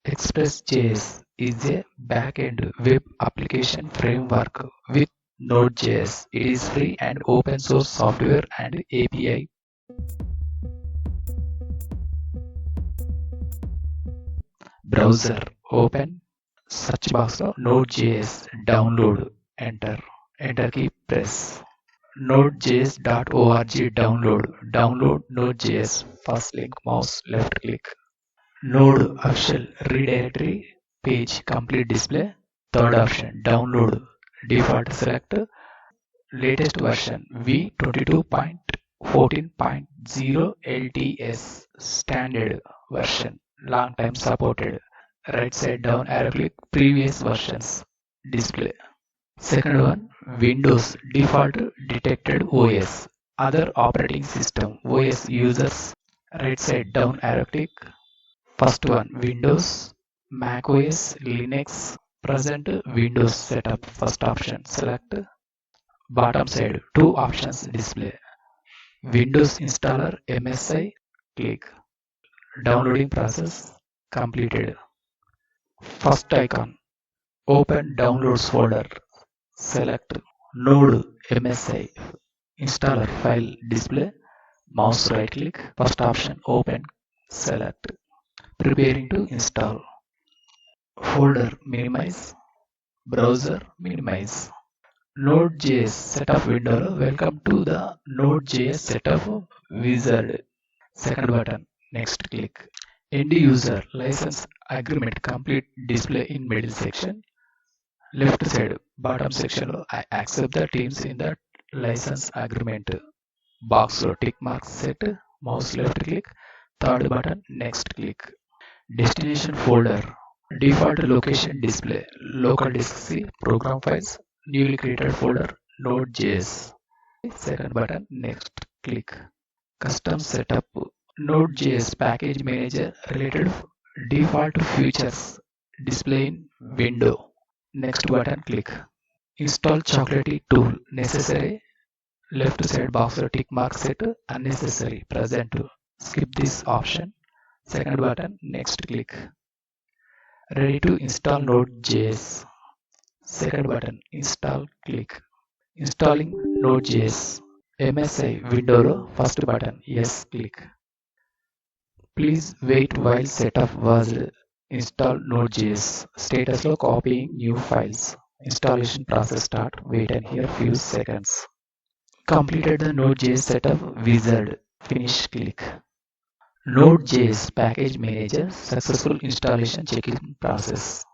ExpressJS is a back-end web application framework with Node.js. It is free and open source software and API. Browser open search box of Node.js, download, enter key press. Node.js.org download Node.js, first link, mouse left click. Node official redirectory page complete display. Third option download default select latest version v22.14.0 LTS standard version long time supported. Right side down arrow click previous versions display. Second one Windows default detected OS other operating system OS users. Right side down arrow click. First one Windows, Mac OS, Linux, present Windows setup. First option select. Bottom side two options display. Windows installer MSI click. Downloading process completed. First icon open downloads folder. Select Node MSI installer file display. Mouse right click. First option open. Select. Preparing to install. Folder minimize. Browser minimize. Node.js setup window. Welcome to the Node.js setup wizard. Second button. Next click. End user license agreement complete display in middle section. Left side bottom section I accept the terms in the license agreement. Box tick mark set. Mouse left click. Third button next click. Destination folder. Default location display. Local disk C program files. Newly created folder Node.js. Second button next click. Custom setup. Node.js package manager related default features display in window. Next button click. Install chocolatey tool necessary. Left side box tick mark set unnecessary present. Skip this option. Second button next click. Ready to install Node.js. Second button install click. Installing Node.js. MSI window first button yes click. Please wait while setup was install Node.js. Status lo copying new files. Installation process start. Wait and here few seconds. Completed the Node.js setup wizard. Finish click. Node.js package manager successful installation checking process.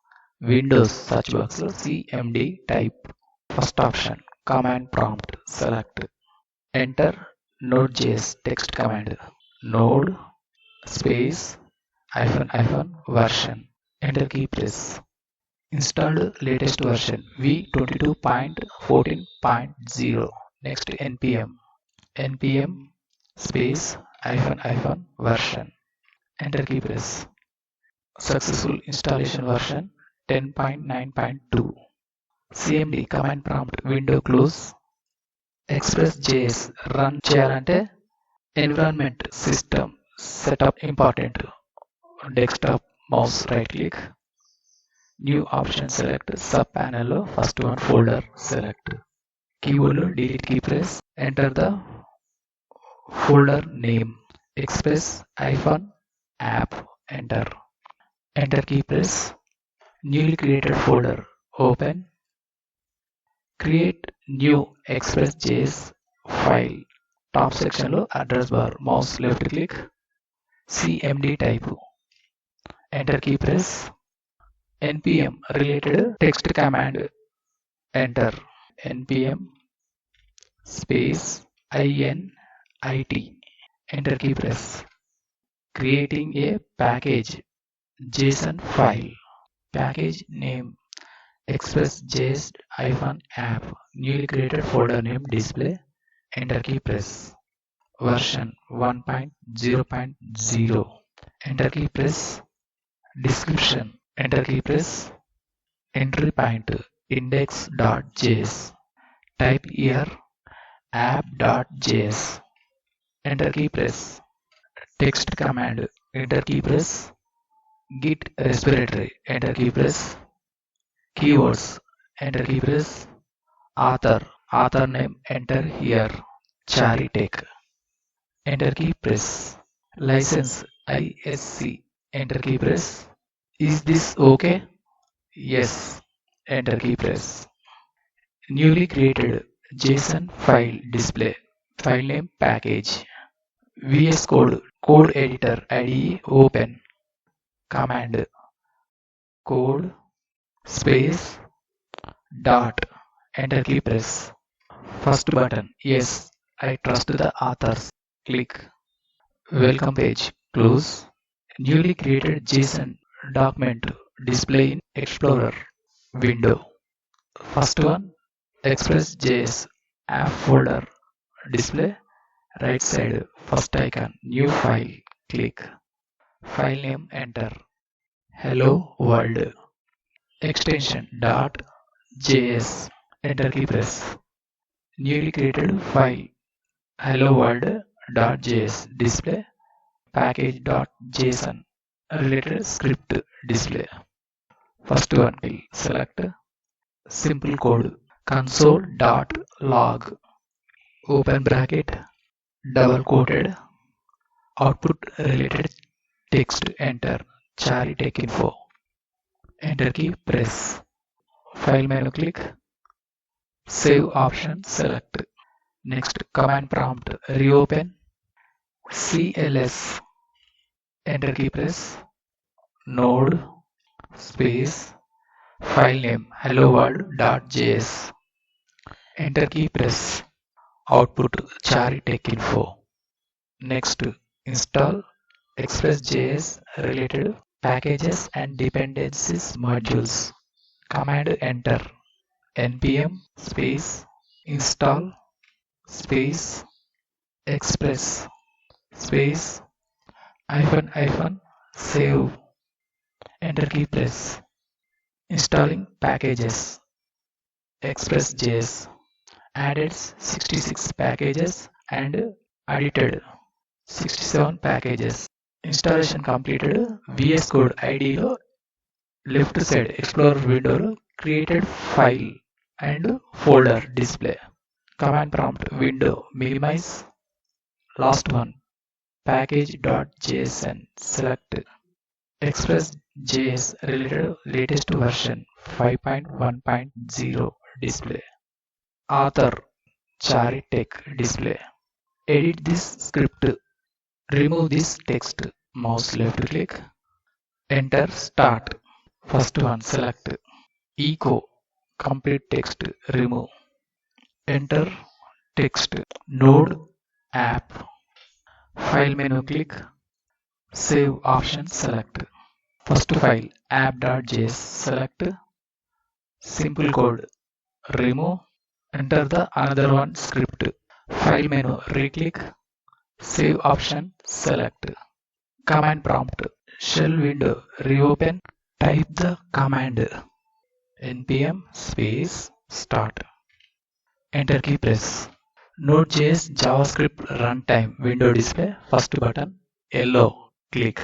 Windows search box cmd type. First option command prompt select. Enter Node.js text command. Node space version. Enter key press. Installed latest version v22.14.0. Next npm space version. Enter key press. Successful installation version 10.9.2. cmd command prompt window close. ExpressJS run చేయాలంటే environment system setup important. Desktop mouse right click. New option select. Sub panel first one folder select. Keyboard delete key press. Enter the folder name express-app. Enter. Enter key press. Newly created folder open. Create new ExpressJS file. Top section lo address bar. Mouse left click. cmd type. Enter key press. npm related text command. Enter. npm space init. Enter key press. Creating a package JSON file. Package name expressjs-app. Newly created folder name display. Enter key press. Version 1.0.0. Enter key press. Description. Enter key press. Entry point index.js. Type here app.js. Enter key press. Text command. Enter key press. Git respiratory, enter key press. Keywords, enter key press. Author name, enter here. Charlie Tech, enter key press. License, ISC, enter key press. Is this okay? Yes, enter key press. Newly created JSON file display. File name package. VS Code, code editor IDE open. Command code space dot, enter key press. First button, yes, I trust the authors. Click. Welcome page, close. Newly created JSON document display in Explorer window. First one, ExpressJS app folder display. Right side, first icon, new file. Click. File name, enter. Hello world. Extension .js. Enter key press. Newly created file hello world.js display. Package.json related script display. First one, select simple code console.log open bracket double quoted output related text, enter Charlie Tech info. Enter key press. File menu, click. Save option select. Next, command prompt reopen CLS. Enter key press. Node space file name hello world.js. Enter key press. Output Charlie Tech info. Next, install ExpressJS related packages and dependencies modules. Command enter npm space install space express space hyphen save. Enter key press. Installing packages. ExpressJS added 66 packages and edited 67 packages. Installation completed. VS Code IDE lo left side Explorer window lo created file and folder display. Command prompt window minimize. Last one, package.json select. ExpressJS related latest version 5.1.0 display. Author Charlie Tech display. Edit this script. Remove this text. Mouse left click. Enter start. First one, select echo complete text remove. Enter text node app. File menu, click. Save option select. First file app.js select. Simple code remove. Enter the another one script. File menu, right click. Save option select. Command prompt shell window reopen. Type the command npm space start. Enter key press. Node.js JavaScript runtime window display. First button yellow, click.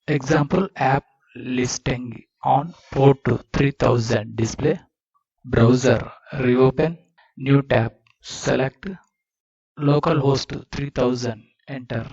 Example app listing on port 3000 display. Browser reopen. New tab select localhost 3000, enter.